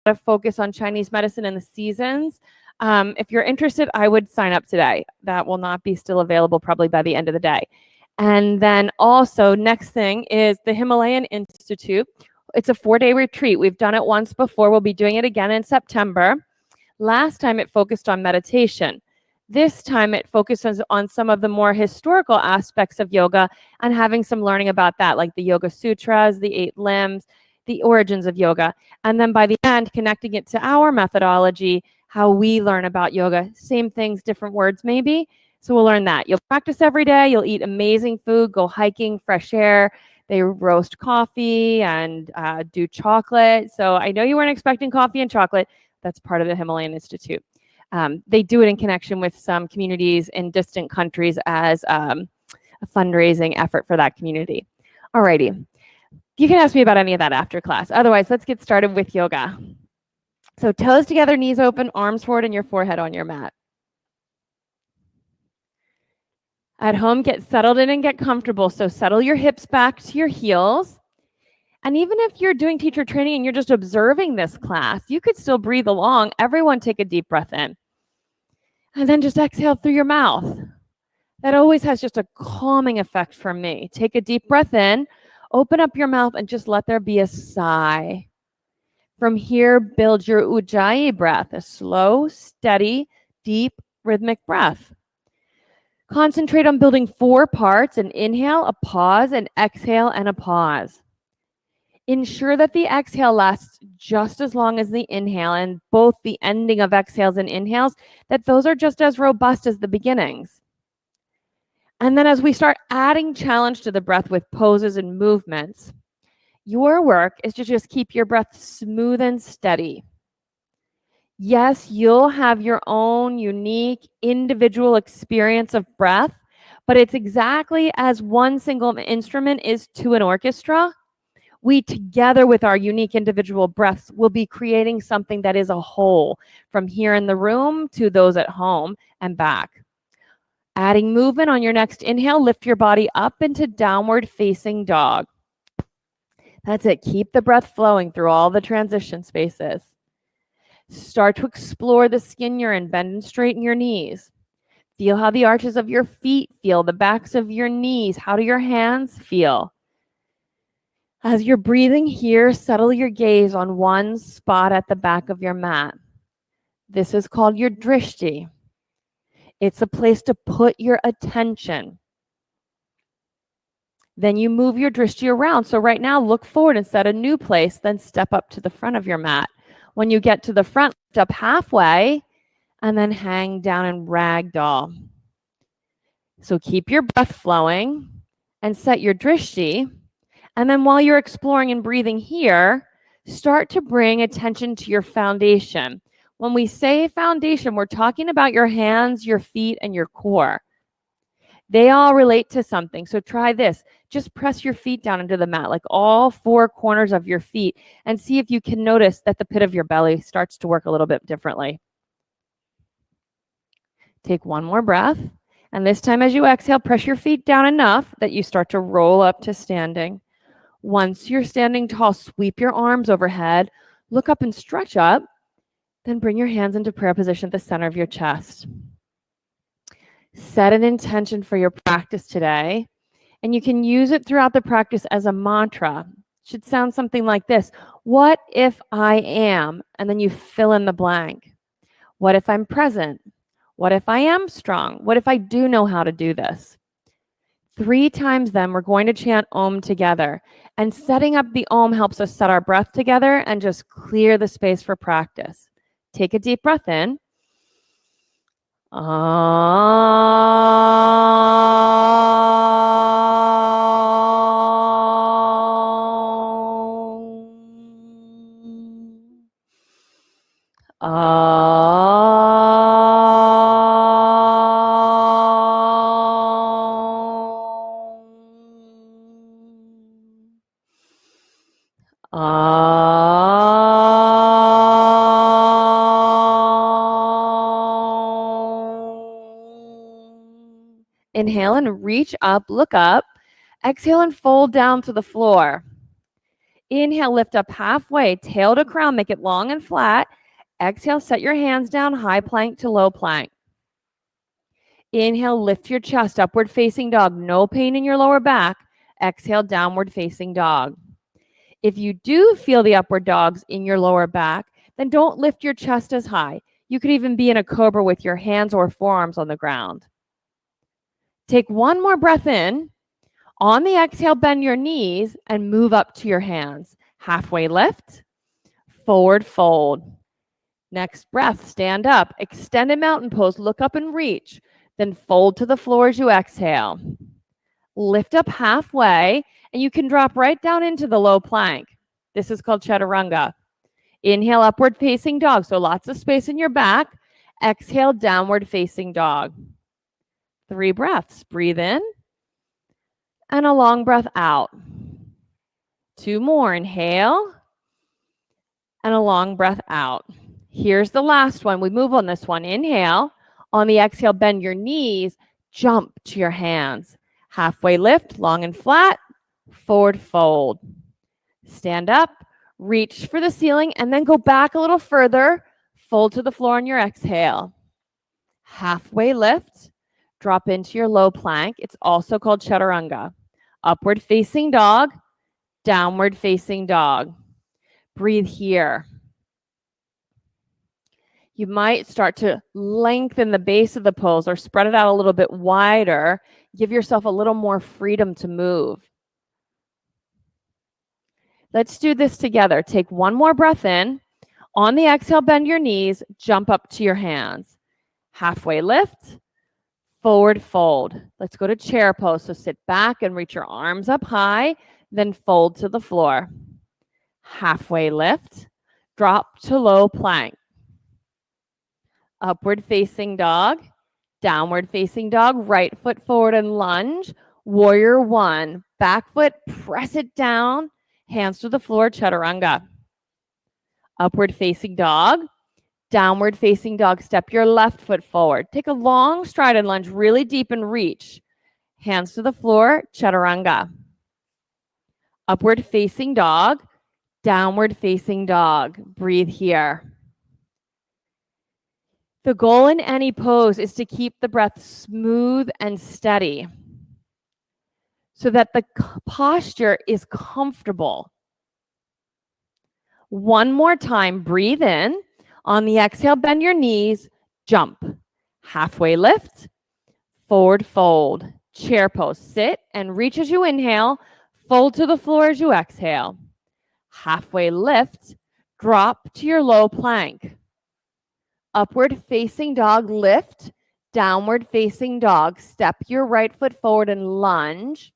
of focus on Chinese medicine and the seasons. If you're interested, I would sign up today. That will not be still available probably by the end of the day. And then also next thing is the Himalayan Institute. It's a 4-day retreat. We've done it once before. We'll be doing it again in September. Last time it focused on meditation. This time it focuses on some of the more historical aspects of yoga and having some learning about that, like the Yoga Sutras, the 8 limbs, the origins of yoga. And then by the end, connecting it to our methodology, how we learn about yoga. Same things, different words maybe. So we'll learn that. You'll practice every day. You'll eat amazing food, go hiking, fresh air. They roast coffee and do chocolate. So I know you weren't expecting coffee and chocolate. That's part of the Himalayan Institute. They do it in connection with some communities in distant countries as a fundraising effort for that community. Alrighty. You can ask me about any of that after class. Otherwise, let's get started with yoga. So toes together, knees open, arms forward, and your forehead on your mat. At home, get settled in and get comfortable. So settle your hips back to your heels. And even if you're doing teacher training and you're just observing this class, you could still breathe along. Everyone take a deep breath in. And then just exhale through your mouth. That always has just a calming effect for me. Take a deep breath in, open up your mouth, and just let there be a sigh. From here, build your Ujjayi breath, a slow, steady, deep, rhythmic breath. Concentrate on building 4 parts: an inhale, a pause, an exhale, and a pause. Ensure that the exhale lasts just as long as the inhale, and both the ending of exhales and inhales, that those are just as robust as the beginnings. And then as we start adding challenge to the breath with poses and movements, your work is to just keep your breath smooth and steady. Yes, you'll have your own unique individual experience of breath, but it's exactly as one single instrument is to an orchestra. We together with our unique individual breaths will be creating something that is a whole, from here in the room to those at home and back. Adding movement on your next inhale, lift your body up into downward facing dog. That's it. Keep the breath flowing through all the transition spaces. Start to explore the skin you're in. Bend and straighten your knees. Feel how the arches of your feet feel, the backs of your knees. How do your hands feel? As you're breathing here, settle your gaze on one spot at the back of your mat. This is called your drishti. It's a place to put your attention. Then you move your drishti around. So right now, look forward and set a new place, then step up to the front of your mat. When you get to the front, lift up halfway, and then hang down and ragdoll. So keep your breath flowing and set your drishti. And then while you're exploring and breathing here, start to bring attention to your foundation. When we say foundation, we're talking about your hands, your feet, and your core. They all relate to something. So try this. Just press your feet down into the mat, like all 4 corners of your feet, and see if you can notice that the pit of your belly starts to work a little bit differently. Take one more breath. And this time as you exhale, press your feet down enough that you start to roll up to standing. Once you're standing tall, sweep your arms overhead, look up and stretch up, then bring your hands into prayer position at the center of your chest. Set an intention for your practice today, and you can use it throughout the practice as a mantra. It should sound something like this: what if I am? And then you fill in the blank. What if I'm present? What if I am strong? What if I do know how to do this? 3 times then we're going to chant Om together. And setting up the Om helps us set our breath together and just clear the space for practice. Take a deep breath in. Inhale and reach up, look up. Exhale and fold down to the floor. Inhale, lift up halfway, tail to crown, make it long and flat. Exhale, set your hands down, high plank to low plank. Inhale, lift your chest, upward facing dog, no pain in your lower back. Exhale, downward facing dog. If you do feel the upward dogs in your lower back, then don't lift your chest as high. You could even be in a cobra with your hands or forearms on the ground. Take one more breath in. On the exhale, bend your knees and move up to your hands. Halfway lift, forward fold. Next breath, stand up, extended mountain pose, look up and reach. Then fold to the floor as you exhale. Lift up halfway, and you can drop right down into the low plank. This is called chaturanga. Inhale, upward facing dog, so lots of space in your back. Exhale, downward facing dog. 3 breaths. Breathe in and a long breath out. 2 more. Inhale and a long breath out. Here's the last one. We move on this one. Inhale. On the exhale, bend your knees. Jump to your hands. Halfway lift, long and flat. Forward fold. Stand up. Reach for the ceiling and then go back a little further. Fold to the floor on your exhale. Halfway lift. Drop into your low plank. It's also called chaturanga. Upward facing dog. Downward facing dog. Breathe here. You might start to lengthen the base of the pose or spread it out a little bit wider. Give yourself a little more freedom to move. Let's do this together. Take one more breath in. On the exhale, bend your knees. Jump up to your hands. Halfway lift. Forward fold. Let's go to chair pose. So sit back and reach your arms up high. Then fold to the floor. Halfway lift. Drop to low plank. Upward facing dog, downward facing dog, right foot forward and lunge. Warrior 1, back foot, press it down, hands to the floor, chaturanga. Upward facing dog, downward facing dog, step your left foot forward. Take a long stride and lunge really deep and reach. Hands to the floor, chaturanga. Upward facing dog, downward facing dog. Breathe here. The goal in any pose is to keep the breath smooth and steady so that the posture is comfortable. One more time, breathe in. On the exhale, bend your knees, jump. Halfway lift, forward fold. Chair pose, sit and reach as you inhale, fold to the floor as you exhale. Halfway lift, drop to your low plank. Upward facing dog, lift, downward facing dog. Step your right foot forward and lunge.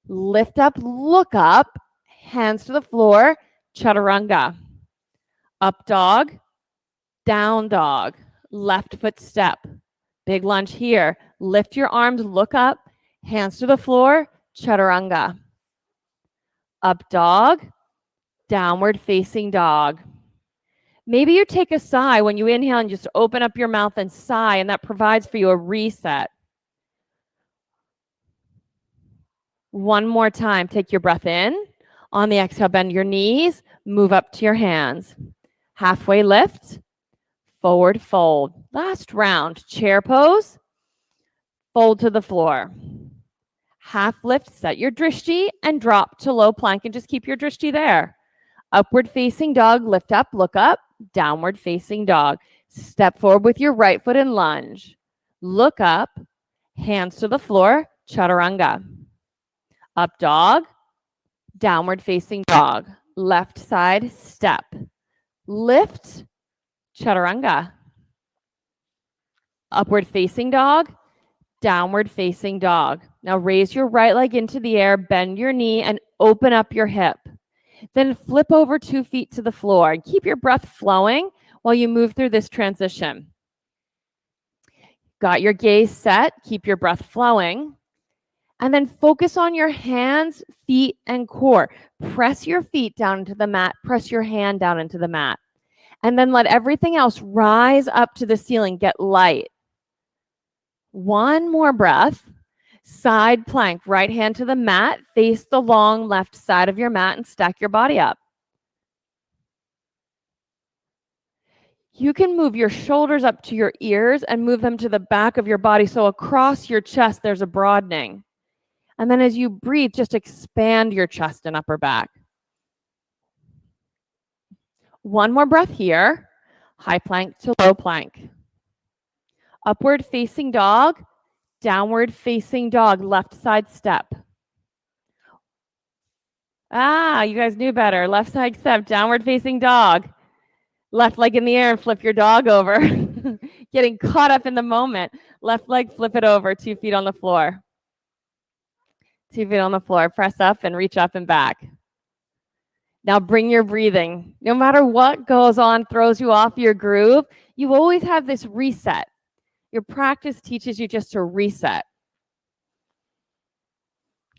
Lift up, look up, hands to the floor, chaturanga. Up dog, down dog, left foot step. Big lunge here. Lift your arms, look up, hands to the floor, chaturanga. Up dog, downward facing dog. Maybe you take a sigh when you inhale and just open up your mouth and sigh, and that provides for you a reset. One more time, take your breath in. On the exhale, bend your knees, move up to your hands. Halfway lift, forward fold. Last round, chair pose, fold to the floor. Half lift, set your drishti, and drop to low plank, and just keep your drishti there. Upward facing dog, lift up, look up. Downward facing dog. Step forward with your right foot and lunge. Look up, hands to the floor, chaturanga. Up dog, downward facing dog. Left side step. Lift, chaturanga. Upward facing dog, downward facing dog. Now raise your right leg into the air, bend your knee, and open up your hip. Then flip over 2 feet to the floor and keep your breath flowing while you move through this transition. Got your gaze set, keep your breath flowing, and then focus on your hands, feet, and core. Press your feet down into the mat, press your hand down into the mat, and then let everything else rise up to the ceiling, get light. One more breath. Side plank, right hand to the mat, face the long left side of your mat and stack your body up. You can move your shoulders up to your ears and move them to the back of your body. So across your chest, there's a broadening. And then as you breathe, just expand your chest and upper back. One more breath here. High plank to low plank. Upward facing dog, downward facing dog, left side step. You guys knew better. Left side step, downward facing dog. Left leg in the air and flip your dog over. Getting caught up in the moment. Left leg, flip it over, 2 feet on the floor. 2 feet on the floor. Press up and reach up and back. Now bring your breathing. No matter what goes on, throws you off your groove, you always have this reset. Your practice teaches you just to reset.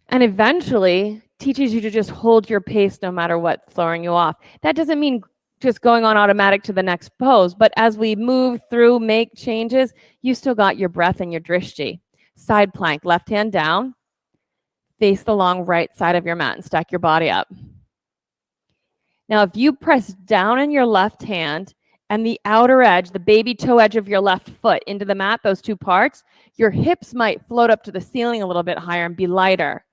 And eventually teaches you to just hold your pace no matter what's throwing you off. That doesn't mean just going on automatic to the next pose, but as we move through, make changes, you still got your breath and your drishti. Side plank, left hand down, face the long right side of your mat and stack your body up. Now, if you press down in your left hand and the outer edge, the baby toe edge of your left foot into the mat, those two parts, your hips might float up to the ceiling a little bit higher and be lighter.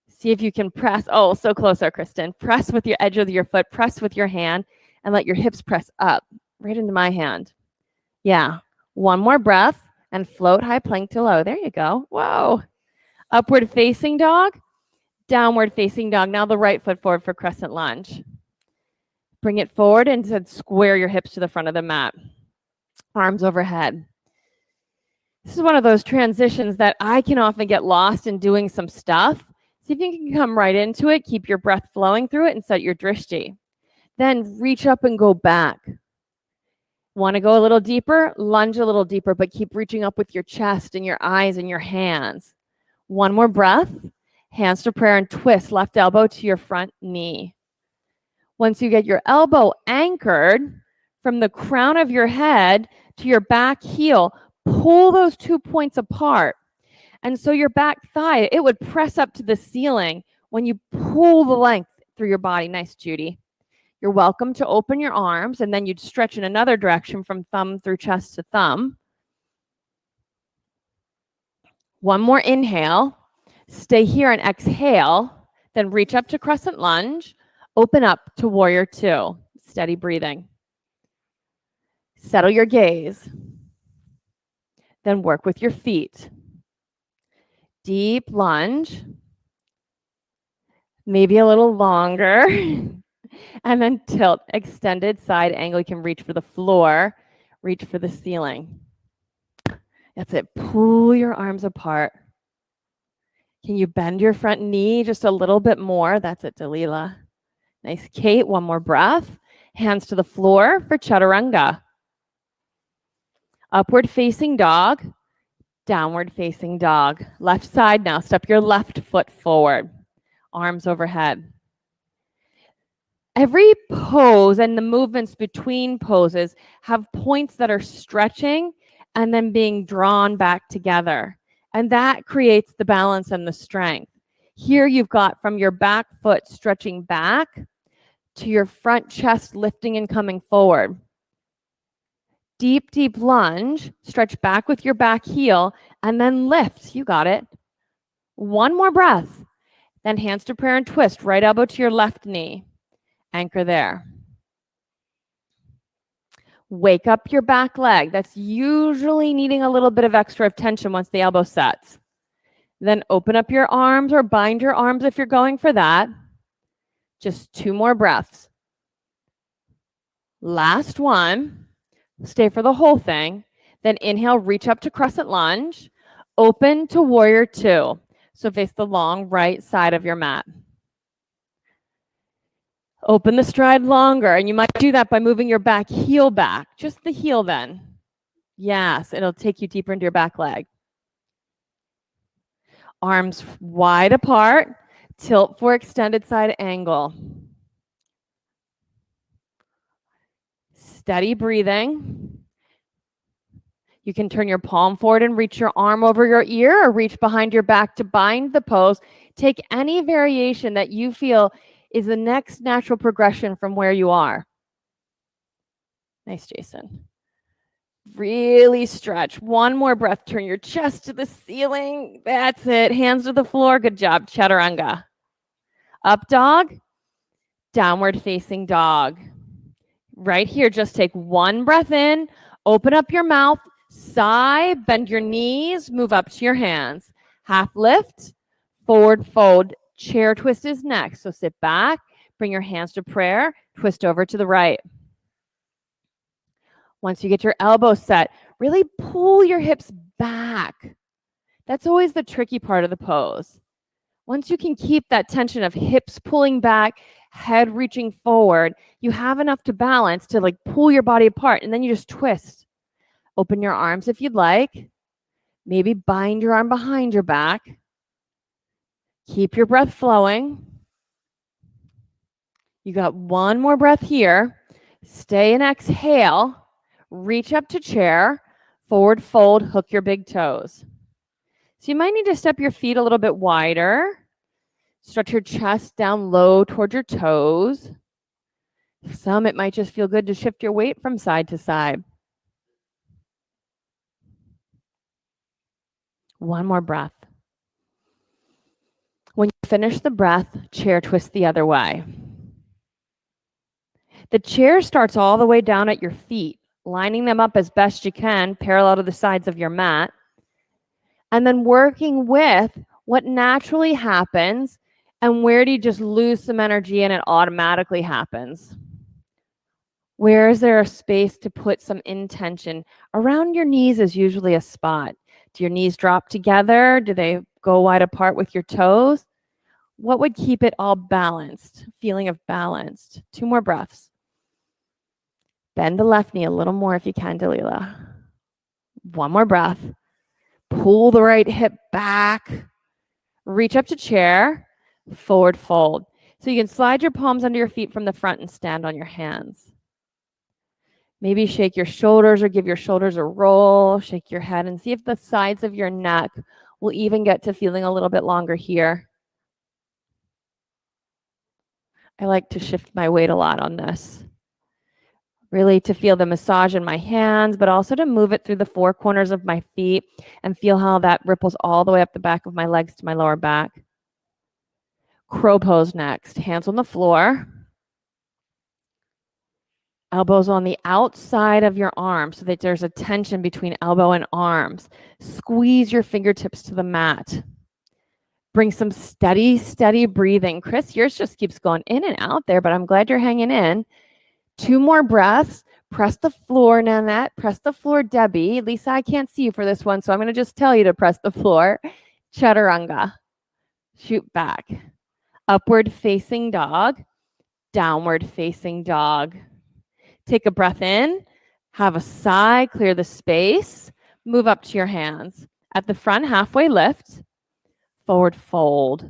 See if you can press. Oh, so close there, Kristen. Press with your edge of your foot, press with your hand, and let your hips press up right into my hand. Yeah. One more breath and float high plank to low. There you go. Whoa. Upward facing dog, downward facing dog. Now the right foot forward for crescent lunge. Bring it forward and square your hips to the front of the mat. Arms overhead. This is one of those transitions that I can often get lost in doing some stuff. See if you can come right into it, keep your breath flowing through it, and set your drishti. Then reach up and go back. Want to go a little deeper? Lunge a little deeper, but keep reaching up with your chest and your eyes and your hands. One more breath. Hands to prayer and twist left elbow to your front knee. Once you get your elbow anchored from the crown of your head to your back heel, pull those 2 points apart. And so your back thigh, it would press up to the ceiling when you pull the length through your body. Nice, Judy. You're welcome to open your arms, and then you'd stretch in another direction from thumb through chest to thumb. One more inhale. Stay here and exhale. Then reach up to crescent lunge. Open up to warrior two. Steady breathing. Settle your gaze. Then work with your feet. Deep lunge. Maybe a little longer. And then tilt, extended side angle. You can reach for the floor, reach for the ceiling. That's it. Pull your arms apart. Can you bend your front knee just a little bit more? That's it, Dalila. Nice, Kate. One more breath. Hands to the floor for chaturanga. Upward facing dog, downward facing dog. Left side now. Step your left foot forward. Arms overhead. Every pose and the movements between poses have points that are stretching and then being drawn back together. And that creates the balance and the strength. Here you've got from your back foot stretching back to your front chest lifting and coming forward. Deep, deep lunge, stretch back with your back heel, and then lift. You got it. One more breath. Then hands to prayer and twist. Right elbow to your left knee. Anchor there. Wake up your back leg. That's usually needing a little bit of extra tension once the elbow sets. Then open up your arms or bind your arms if you're going for that. Just 2 more breaths. Last one. Stay for the whole thing. Then inhale, reach up to crescent lunge. Open to warrior two. So face the long right side of your mat. Open the stride longer, and you might do that by moving your back heel back. Just the heel then. Yes, it'll take you deeper into your back leg. Arms wide apart. Tilt for extended side angle. Steady breathing. You can turn your palm forward and reach your arm over your ear or reach behind your back to bind the pose. Take any variation that you feel is the next natural progression from where you are. Nice, Jason. Really stretch. One more breath. Turn your chest to the ceiling. That's it. Hands to the floor. Good job. Chaturanga. Up dog. Downward facing dog. Right here, just take one breath in. Open up your mouth. Sigh. Bend your knees. Move up to your hands. Half lift. Forward fold. Chair twist is next. So sit back. Bring your hands to prayer. Twist over to the right. Once you get your elbows set, really pull your hips back. That's always the tricky part of the pose. Once you can keep that tension of hips pulling back, head reaching forward, you have enough to balance to like pull your body apart, and then you just twist. Open your arms if you'd like. Maybe bind your arm behind your back. Keep your breath flowing. You got one more breath here. Stay and exhale. Reach up to chair, forward fold, hook your big toes. So you might need to step your feet a little bit wider. Stretch your chest down low toward your toes. Some, it might just feel good to shift your weight from side to side. One more breath. When you finish the breath, chair twist the other way. The chair starts all the way down at your feet, lining them up as best you can, parallel to the sides of your mat, and then working with what naturally happens and where do you just lose some energy and it automatically happens. Where is there a space to put some intention? Around your knees is usually a spot. Do your knees drop together? Do they go wide apart with your toes? What would keep it all balanced? Feeling of balanced. 2 more breaths. Bend the left knee a little more if you can, Dalila. 1 more breath. Pull the right hip back. Reach up to chair. Forward fold. So you can slide your palms under your feet from the front and stand on your hands. Maybe shake your shoulders or give your shoulders a roll. Shake your head and see if the sides of your neck will even get to feeling a little bit longer here. I like to shift my weight a lot on this. Really to feel the massage in my hands, but also to move it through the 4 corners of my feet and feel how that ripples all the way up the back of my legs to my lower back. Crow pose next. Hands on the floor. Elbows on the outside of your arms so that there's a tension between elbow and arms. Squeeze your fingertips to the mat. Bring some steady breathing. Chris, yours just keeps going in and out there, but I'm glad you're hanging in. 2 more breaths. Press the floor, Nanette. Press the floor, Debbie. Lisa, I can't see you for this one, so I'm going to just tell you to press the floor. Chaturanga. Shoot back. Upward facing dog. Downward facing dog. Take a breath in, have a sigh, clear the space, move up to your hands. At the front, halfway lift, forward fold.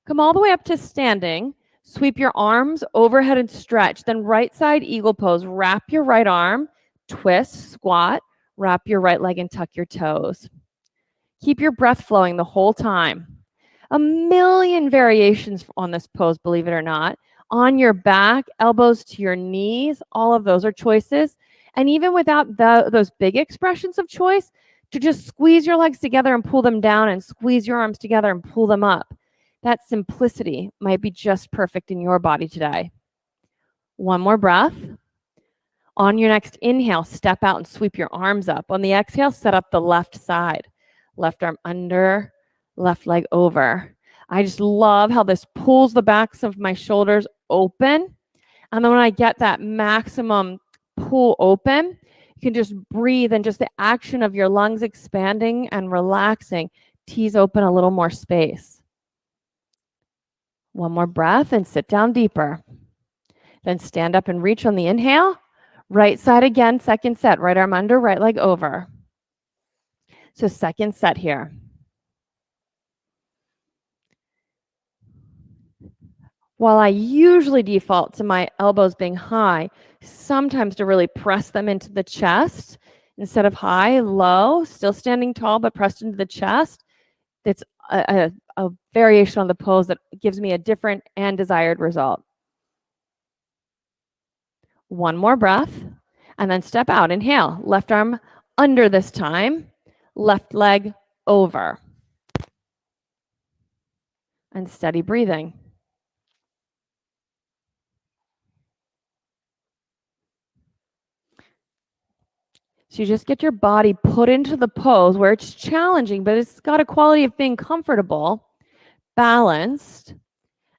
Come all the way up to standing. Sweep your arms overhead and stretch. Then right side eagle pose. Wrap your right arm, twist, squat, wrap your right leg and tuck your toes. Keep your breath flowing the whole time. A million variations on this pose, believe it or not. On your back, elbows to your knees, all of those are choices. And even without those big expressions of choice, to just squeeze your legs together and pull them down and squeeze your arms together and pull them up. That simplicity might be just perfect in your body today. 1 more breath. On your next inhale, step out and sweep your arms up. On the exhale, set up the left side. Left arm under, left leg over. I just love how this pulls the backs of my shoulders open. And then when I get that maximum pull open, you can just breathe and just the action of your lungs expanding and relaxing tease open a little more space. 1 more breath and sit down deeper. Then stand up and reach on the inhale. Right side again, second set. Right arm under, right leg over. So second set here. While I usually default to my elbows being high, sometimes to really press them into the chest Instead of high, low, still standing tall, but pressed into the chest. It's a variation on the pose that gives me a different and desired result. One more breath, and then step out. Inhale, left arm under this time, left leg over. And steady breathing. So you just get your body put into the pose where it's challenging, but it's got a quality of being comfortable, balanced,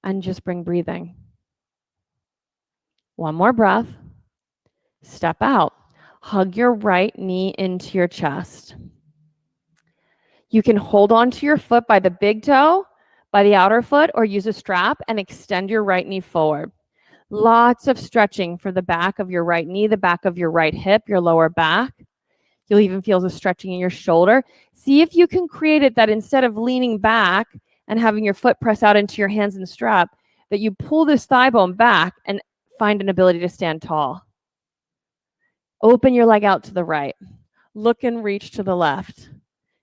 and just bring breathing. One more breath. Step out. Hug your right knee into your chest. You can hold on to your foot by the big toe, by the outer foot, or use a strap and extend your right knee forward. Lots of stretching for the back of your right knee, the back of your right hip, your lower back. You'll even feel the stretching in your shoulder. See if you can create it that instead of leaning back and having your foot press out into your hands and strap, that you pull this thigh bone back and find an ability to stand tall. Open your leg out to the right. Look and reach to the left.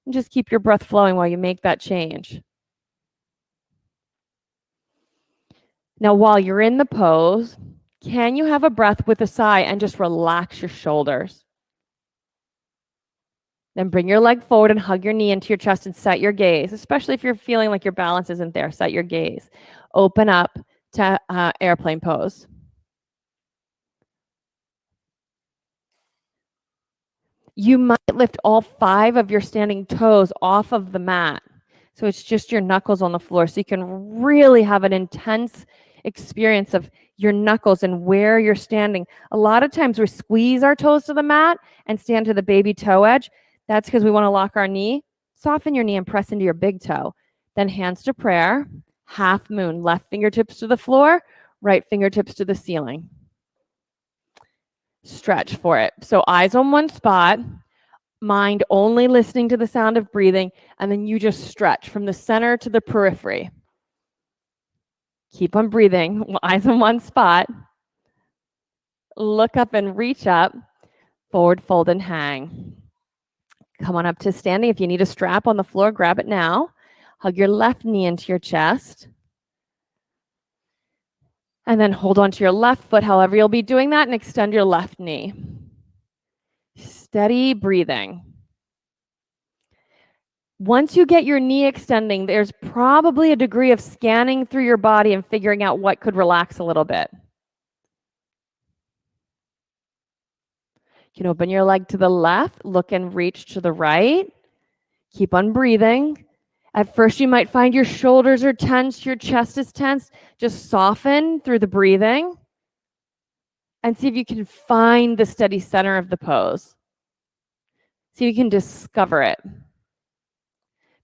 And just keep your breath flowing while you make that change. Now, while you're in the pose, can you have a breath with a sigh and just relax your shoulders? Then bring your leg forward and hug your knee into your chest and set your gaze, especially if you're feeling like your balance isn't there. Set your gaze. Open up to airplane pose. You might lift all 5 of your standing toes off of the mat. So it's just your knuckles on the floor. So you can really have an intense experience of your knuckles and where you're standing. A lot of times we squeeze our toes to the mat and stand to the baby toe edge. That's because we want to lock our knee. Soften your knee and press into your big toe. Then hands to prayer, half moon, left fingertips to the floor, right fingertips to the ceiling. Stretch for it. So eyes on one spot, mind only listening to the sound of breathing, and then you just stretch from the center to the periphery. Keep on breathing, eyes on one spot. Look up and reach up, forward fold and hang. Come on up to standing. If you need a strap on the floor, grab it now. Hug your left knee into your chest. And then hold on to your left foot, however you'll be doing that, and extend your left knee. Steady breathing. Once you get your knee extending, there's probably a degree of scanning through your body and figuring out what could relax a little bit. You can open your leg to the left, look and reach to the right. Keep on breathing. At first, you might find your shoulders are tense, your chest is tense. Just soften through the breathing and see if you can find the steady center of the pose. See if you can discover it.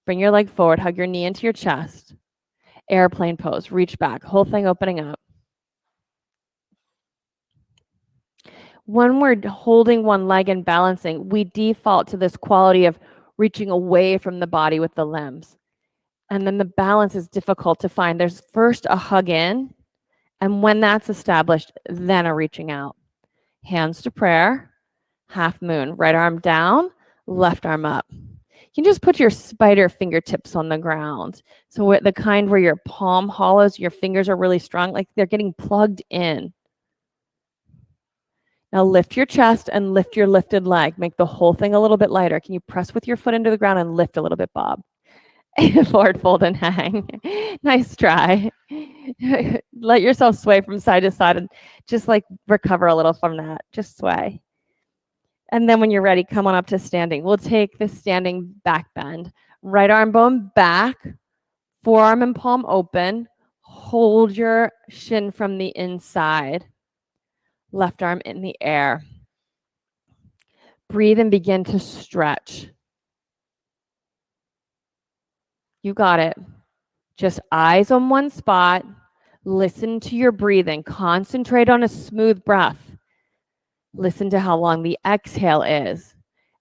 Bring your leg forward, hug your knee into your chest. Airplane pose, reach back, whole thing opening up. When we're holding one leg and balancing, we default to this quality of reaching away from the body with the limbs. And then the balance is difficult to find. There's first a hug in, and when that's established, then a reaching out. Hands to prayer, half moon, right arm down, left arm up. You can just put your spider fingertips on the ground. So the kind where your palm hollows, your fingers are really strong, like they're getting plugged in. Now lift your chest and lift your lifted leg. Make the whole thing a little bit lighter. Can you press with your foot into the ground and lift a little bit, Bob? Forward fold and hang. Nice try. Let yourself sway from side to side and just like recover a little from that. Just sway. And then when you're ready, come on up to standing. We'll take the standing back bend. Right arm bone back, forearm and palm open. Hold your shin from the inside. Left arm in the air. Breathe and begin to stretch. You got it. Just eyes on one spot. Listen to your breathing. Concentrate on a smooth breath. Listen to how long the exhale is.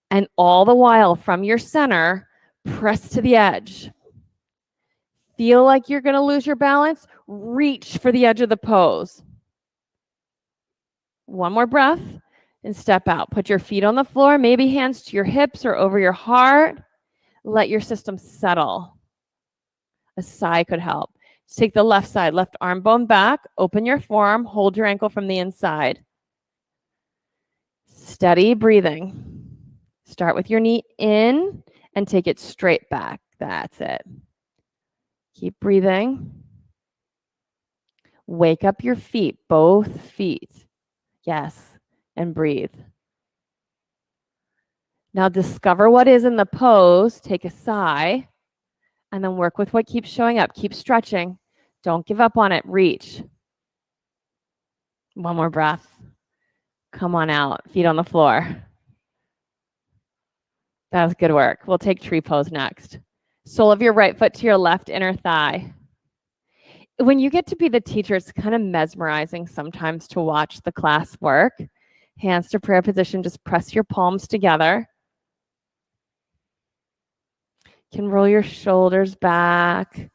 And all the while from your center, press to the edge. Feel like you're going to lose your balance? Reach for the edge of the pose. One more breath. and step out. Put your feet on the floor, maybe hands to your hips or over your heart. Let your system settle. A sigh could help. Take the left side, left arm bone back, open your forearm, hold your ankle from the inside. Steady breathing. Start with your knee in and take it straight back. That's it. Keep breathing. Wake up your feet, both feet. Yes, and breathe. Now discover what is in the pose. Take a sigh and then work with what keeps showing up. Keep stretching. Don't give up on it. Reach. One more breath. Come on out. Feet on the floor. That was good work. We'll take tree pose next. Sole of your right foot to your left inner thigh. When you get to be the teacher, it's kind of mesmerizing sometimes to watch the class work. Hands to prayer position. Just press your palms together. You can roll your shoulders back.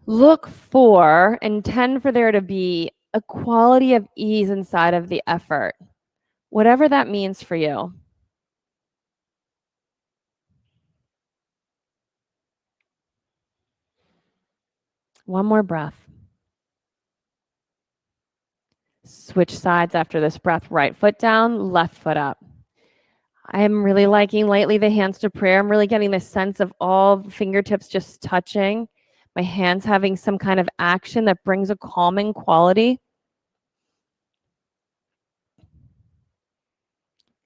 Look for, intend for there to be a quality of ease inside of the effort, whatever that means for you. One more breath. Switch sides after this breath. Right foot down, left foot up. I'm really liking lately the hands to prayer. I'm really getting this sense of all the fingertips just touching, my hands having some kind of action that brings a calming quality.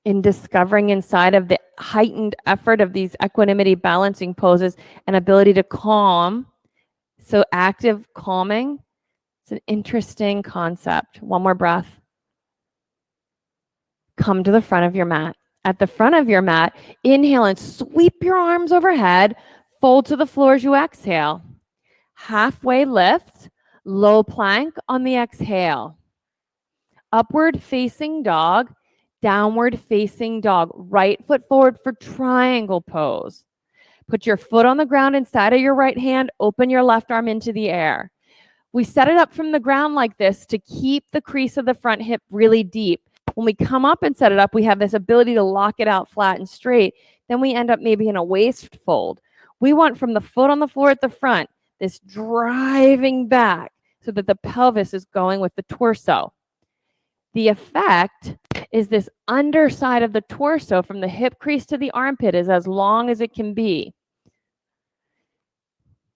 In discovering inside of the heightened effort of these equanimity balancing poses an ability to calm. So active calming. It's an interesting concept. One more breath. Come to the front of your mat. At the front of your mat, inhale and sweep your arms overhead. Fold to the floor as you exhale. Halfway lift, low plank on the exhale. Upward facing dog, downward facing dog. Right foot forward for triangle pose. Put your foot on the ground inside of your right hand. Open your left arm into the air. We set it up from the ground like this to keep the crease of the front hip really deep. When we come up and set it up, we have this ability to lock it out flat and straight. Then we end up maybe in a waist fold. We want from the foot on the floor at the front, this driving back so that the pelvis is going with the torso. The effect is this underside of the torso from the hip crease to the armpit is as long as it can be.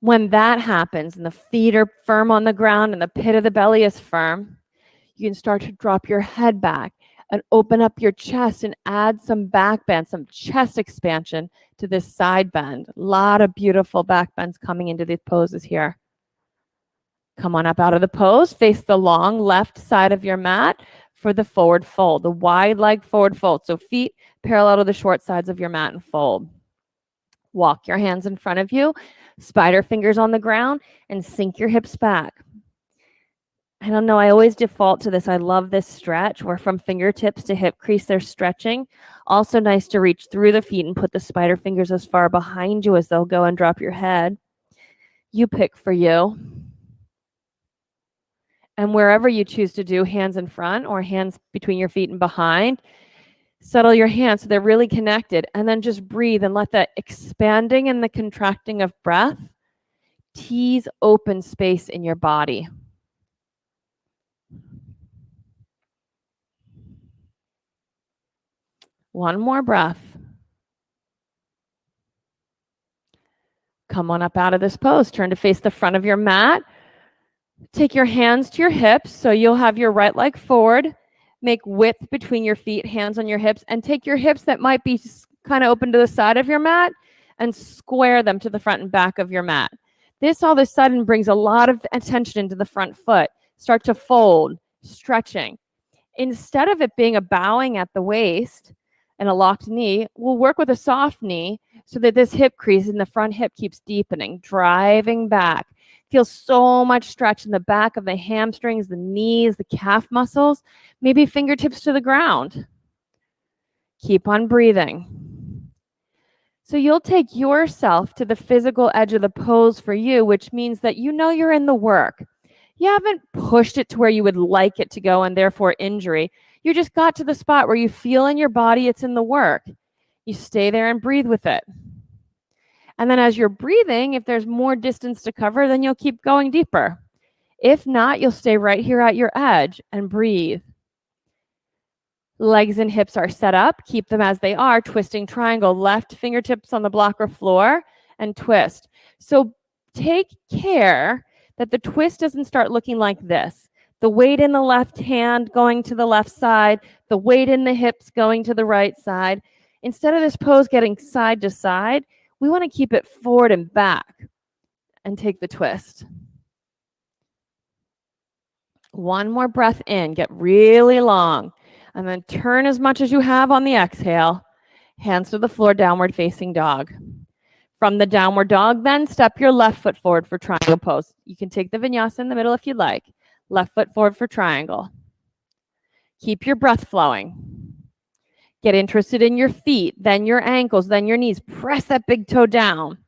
When that happens and the feet are firm on the ground and the pit of the belly is firm, you can start to drop your head back and open up your chest and add some back bend, some chest expansion to this side bend. A lot of beautiful back bends coming into these poses here. Come on up out of the pose. Face the long left side of your mat for the forward fold, the wide leg forward fold. So feet parallel to the short sides of your mat and fold. Walk your hands in front of you, spider fingers on the ground, and sink your hips back. I don't know, I always default to this. I love this stretch where from fingertips to hip crease, they're stretching. Also nice to reach through the feet and put the spider fingers as far behind you as they'll go and drop your head. You pick for you. And wherever you choose to do, hands in front or hands between your feet and behind, settle your hands so they're really connected. And then just breathe and let that expanding and the contracting of breath tease open space in your body. One more breath. Come on up out of this pose. Turn to face the front of your mat. Take your hands to your hips. So you'll have your right leg forward. Make width between your feet, hands on your hips, and take your hips that might be kind of open to the side of your mat and square them to the front and back of your mat. This all of a sudden brings a lot of attention into the front foot. Start to fold, stretching. Instead of it being a bowing at the waist and a locked knee, we'll work with a soft knee so that this hip crease in the front hip keeps deepening, driving back. Feel so much stretch in the back of the hamstrings, the knees, the calf muscles, maybe fingertips to the ground. Keep on breathing. So you'll take yourself to the physical edge of the pose for you, which means that you know you're in the work. You haven't pushed it to where you would like it to go and therefore injury. You just got to the spot where you feel in your body it's in the work. You stay there and breathe with it. And then as you're breathing, if there's more distance to cover, then you'll keep going deeper. If not, you'll stay right here at your edge and breathe. Legs and hips are set up. Keep them as they are. Twisting triangle. Left fingertips on the block or floor and twist. So take care that the twist doesn't start looking like this. The weight in the left hand going to the left side. The weight in the hips going to the right side. Instead of this pose getting side to side, we want to keep it forward and back and take the twist. One more breath in. Get really long. And then turn as much as you have on the exhale. Hands to the floor, downward facing dog. From the downward dog, then step your left foot forward for triangle pose. You can take the vinyasa in the middle if you'd like. Left foot forward for triangle. Keep your breath flowing. Get interested in your feet, then your ankles, then your knees. Press that big toe down.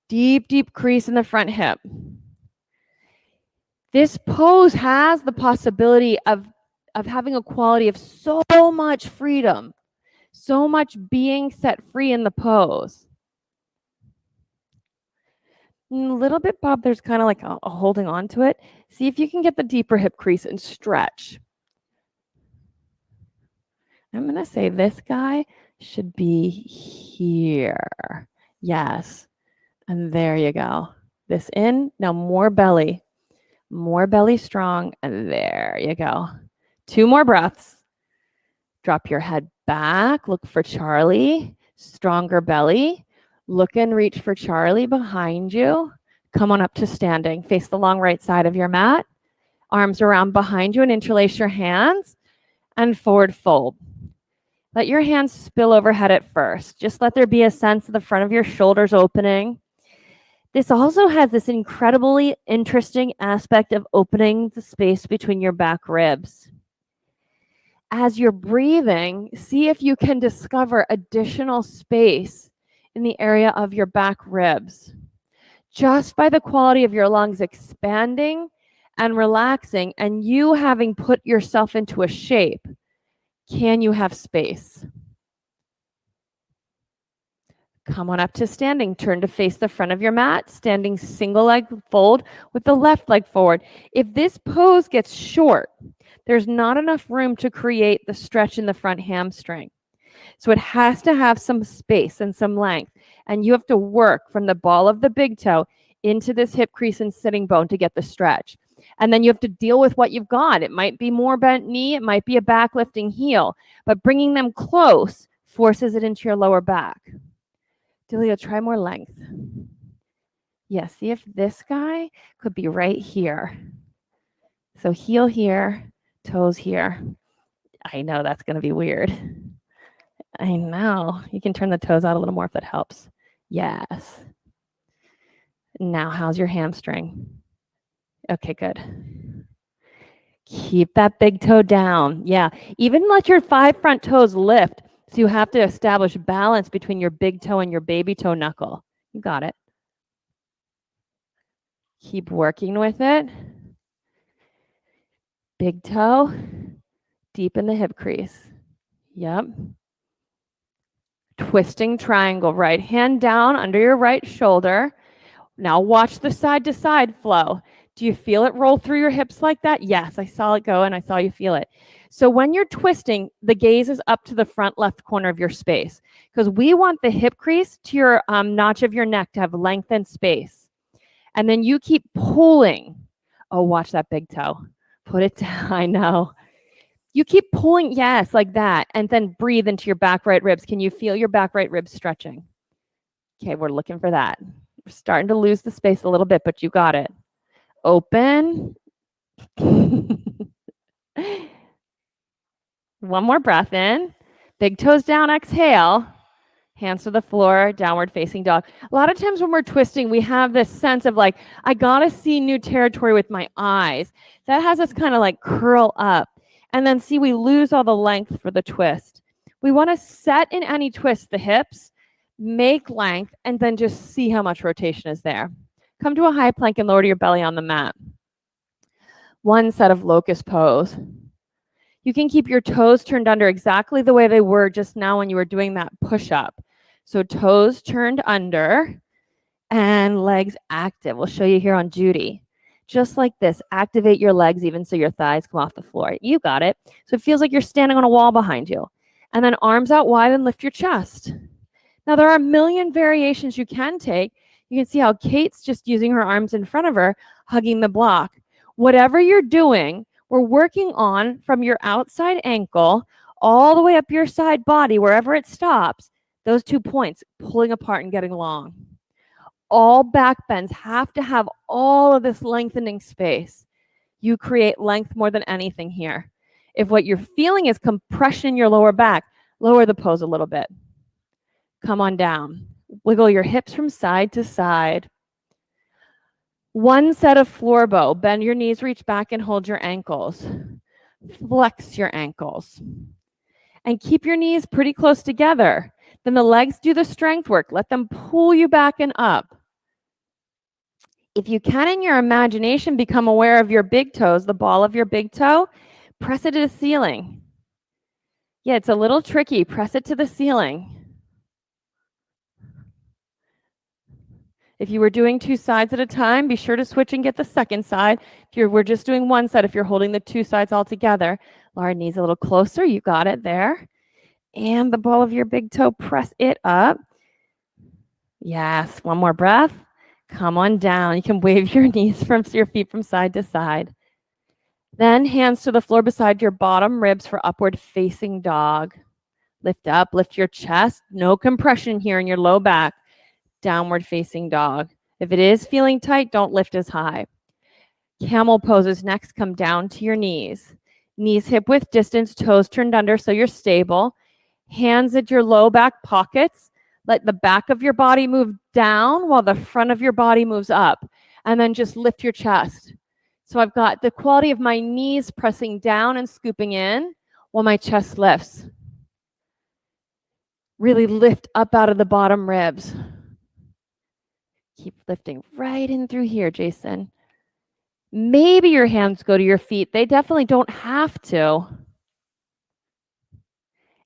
Deep, deep crease in the front hip. This pose has the possibility of having a quality of so much freedom, so much being set free in the pose. A little bit, Bob, there's kind of like a holding on to it. See if you can get the deeper hip crease and stretch. I'm going to say this guy should be here. Yes. And there you go. This in. Now more belly. More belly strong. And there you go. 2 more breaths. Drop your head back. Look for Charlie. Stronger belly. Look and reach for Charlie behind you. Come on up to standing. Face the long right side of your mat. Arms around behind you and interlace your hands. And forward fold. Let your hands spill overhead at first. Just let there be a sense of the front of your shoulders opening. This also has this incredibly interesting aspect of opening the space between your back ribs. As you're breathing, see if you can discover additional space in the area of your back ribs. Just by the quality of your lungs expanding and relaxing and you having put yourself into a shape, can you have space? Come on up to standing. Turn to face the front of your mat. Standing single leg fold with the left leg forward. If this pose gets short, there's not enough room to create the stretch in the front hamstring. So it has to have some space and some length. And you have to work from the ball of the big toe into this hip crease and sitting bone to get the stretch. And then you have to deal with what you've got. It might be more bent knee. It might be a back lifting heel. But bringing them close forces it into your lower back. Delia, try more length. Yeah, see if this guy could be right here. So heel here, toes here. I know that's going to be weird. I know. You can turn the toes out a little more if that helps. Yes. Now, how's your hamstring? Okay, good. Keep that big toe down. Yeah. Even let your 5 front toes lift. So you have to establish balance between your big toe and your baby toe knuckle. You got it. Keep working with it. Big toe, deep in the hip crease. Yep. Twisting triangle, right hand down under your right shoulder. Now watch the side to side flow. Do you feel it roll through your hips like that? Yes, I saw it go and I saw you feel it. So when you're twisting, the gaze is up to the front left corner of your space because we want the hip crease to your notch of your neck to have length and space. And then you keep pulling. Oh, watch that big toe. Put it down. I know. You keep pulling, yes, like that. And then breathe into your back right ribs. Can you feel your back right ribs stretching? Okay, we're looking for that. We're starting to lose the space a little bit, but you got it. Open. One more breath in. Big toes down, exhale. Hands to the floor, downward facing dog. A lot of times when we're twisting, we have this sense of like, I gotta see new territory with my eyes. That has us kind of like curl up. And then see, we lose all the length for the twist. We want to set in any twist the hips, make length, and then just see how much rotation is there. Come to a high plank and lower your belly on the mat. One set of locust pose. You can keep your toes turned under exactly the way they were just now when you were doing that push-up. So toes turned under and legs active. We'll show you here on Judy. Just like this, activate your legs even so your thighs come off the floor. You got it. So it feels like you're standing on a wall behind you. And then arms out wide and lift your chest. Now there are a million variations you can take. You can see how Kate's just using her arms in front of her, hugging the block. Whatever you're doing, we're working on from your outside ankle all the way up your side body, wherever it stops, those 2 points, pulling apart and getting long. All back bends have to have all of this lengthening space. You create length more than anything here. If what you're feeling is compression in your lower back, lower the pose a little bit. Come on down. Wiggle your hips from side to side. One set of floor bow. Bend your knees, reach back and hold your ankles. Flex your ankles. And keep your knees pretty close together. Then the legs do the strength work. Let them pull you back and up. If you can, in your imagination, become aware of your big toes, the ball of your big toe, press it to the ceiling. Yeah, it's a little tricky. Press it to the ceiling. If you were doing 2 sides at a time, be sure to switch and get the second side. If we're just doing one side, if you're holding the 2 sides all together, lower knees a little closer. You got it there. And the ball of your big toe, press it up. Yes, one more breath. Come on down. You can wave your knees from your feet from side to side. Then hands to the floor beside your bottom ribs for upward facing dog. Lift up, lift your chest. No compression here in your low back. Downward facing dog. If it is feeling tight, don't lift as high. Camel poses next. Come down to your knees. Knees hip width distance, toes turned under so you're stable. Hands at your low back pockets. Let the back of your body move down while the front of your body moves up. And then just lift your chest. So I've got the quality of my knees pressing down and scooping in while my chest lifts. Really lift up out of the bottom ribs. Keep lifting right in through here, Jason. Maybe your hands go to your feet. They definitely don't have to.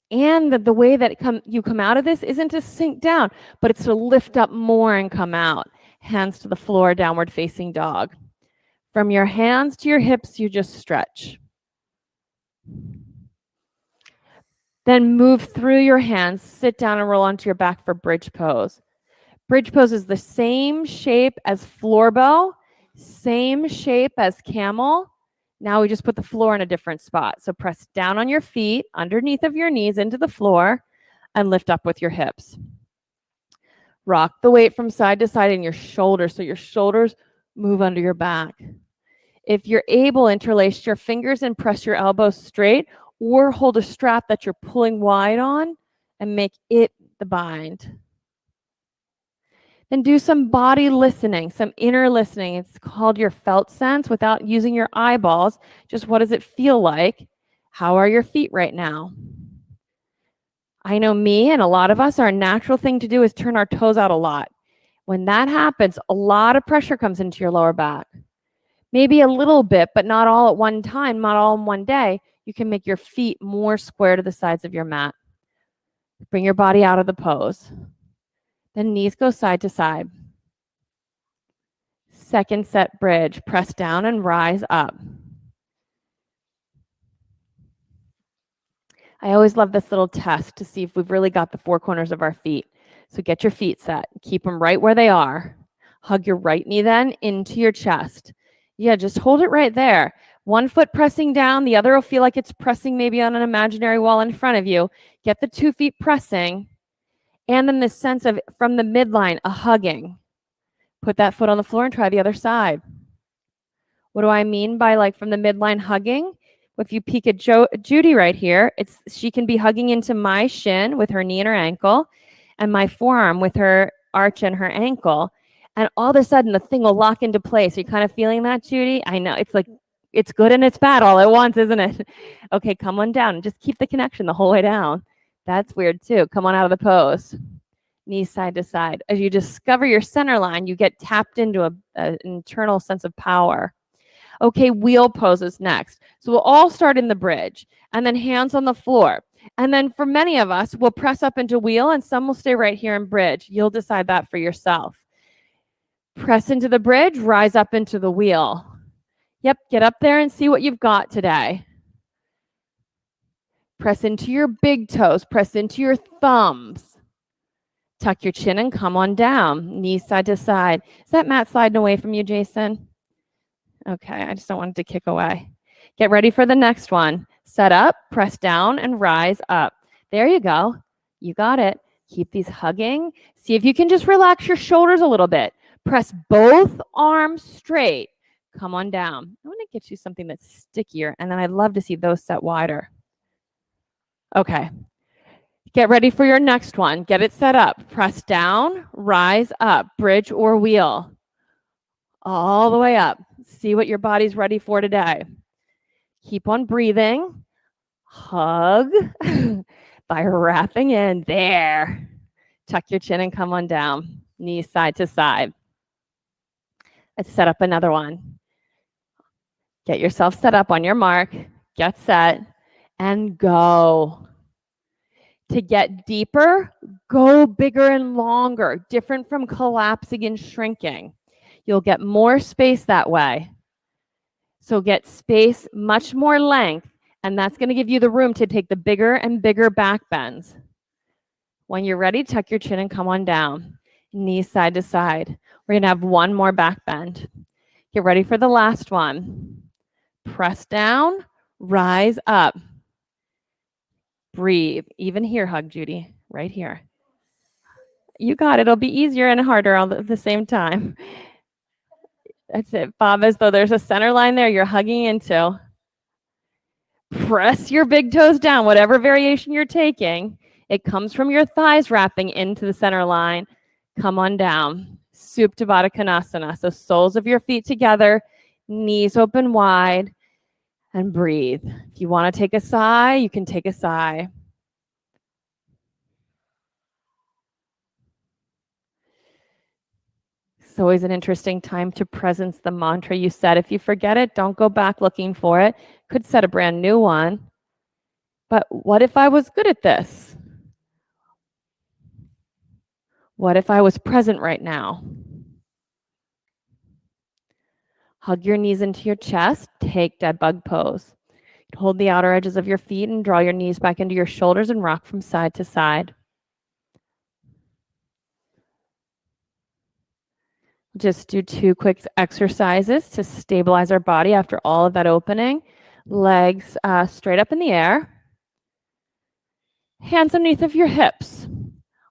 And the way that you come out of this isn't to sink down, but it's to lift up more and come out. Hands to the floor, downward facing dog. From your hands to your hips, you just stretch. Then move through your hands, sit down and roll onto your back for bridge pose. Bridge pose is the same shape as floor bow, same shape as camel. Now we just put the floor in a different spot. So press down on your feet, underneath of your knees into the floor, and lift up with your hips. Rock the weight from side to side in your shoulders so your shoulders move under your back. If you're able, interlace your fingers and press your elbows straight, or hold a strap that you're pulling wide on and make it the bind. Then do some body listening, some inner listening. It's called your felt sense without using your eyeballs. Just what does it feel like? How are your feet right now? I know me and a lot of us, our natural thing to do is turn our toes out a lot. When that happens, a lot of pressure comes into your lower back. Maybe a little bit, but not all at one time, not all in one day. You can make your feet more square to the sides of your mat. Bring your body out of the pose. Then knees go side to side. Second set bridge. Press down and rise up. I always love this little test to see if we've really got the 4 corners of our feet. So get your feet set. Keep them right where they are. Hug your right knee then into your chest. Yeah, just hold it right there. One foot pressing down. The other will feel like it's pressing maybe on an imaginary wall in front of you. Get the 2 feet pressing. And then this sense of, from the midline, a hugging. Put that foot on the floor and try the other side. What do I mean by like from the midline hugging? If you peek at Judy right here, she can be hugging into my shin with her knee and her ankle, and my forearm with her arch and her ankle. And all of a sudden, the thing will lock into place. Are you kind of feeling that, Judy? I know. It's like, it's good and it's bad all at once, isn't it? Okay, come on down. Just keep the connection the whole way down. That's weird too. Come on out of the pose. Knees side to side. As you discover your center line, you get tapped into an internal sense of power. Okay, wheel poses next. So we'll all start in the bridge and then hands on the floor. And then for many of us, we'll press up into wheel and some will stay right here in bridge. You'll decide that for yourself. Press into the bridge, rise up into the wheel. Yep, get up there and see what you've got today. Press into your big toes, press into your thumbs. Tuck your chin and come on down, knees side to side. Is that mat sliding away from you, Jason? Okay, I just don't want it to kick away. Get ready for the next one. Set up, press down, and rise up. There you go. You got it. Keep these hugging. See if you can just relax your shoulders a little bit. Press both arms straight. Come on down. I want to get you something that's stickier, and then I'd love to see those set wider. Okay. Get ready for your next one. Get it set up. Press down, rise up, bridge or wheel. All the way up. See what your body's ready for today. Keep on breathing. Hug by wrapping in. There. Tuck your chin and come on down. Knees side to side. Let's set up another one. Get yourself set up on your mark. Get set and go. To get deeper, go bigger and longer, different from collapsing and shrinking. You'll get more space that way. So get space, much more length, and that's going to give you the room to take the bigger and bigger back bends. When you're ready, tuck your chin and come on down. Knees side to side. We're going to have one more back bend. Get ready for the last one. Press down, rise up. Breathe. Even here, hug Judy, right here. You got it. It'll be easier and harder all at the same time. That's it, Bob, as though there's a center line there you're hugging into. Press your big toes down, whatever variation you're taking. It comes from your thighs wrapping into the center line. Come on down. Supta Baddha Konasana. So soles of your feet together, knees open wide, and breathe. If you want to take a sigh, you can take a sigh. It's always an interesting time to presence the mantra you said. If you forget it, don't go back looking for it. Could set a brand new one. But what if I was good at this? What if I was present right now? Hug your knees into your chest. Take dead bug pose. Hold the outer edges of your feet and draw your knees back into your shoulders and rock from side to side. Just do 2 quick exercises to stabilize our body after all of that opening. Legs straight up in the air. Hands underneath of your hips.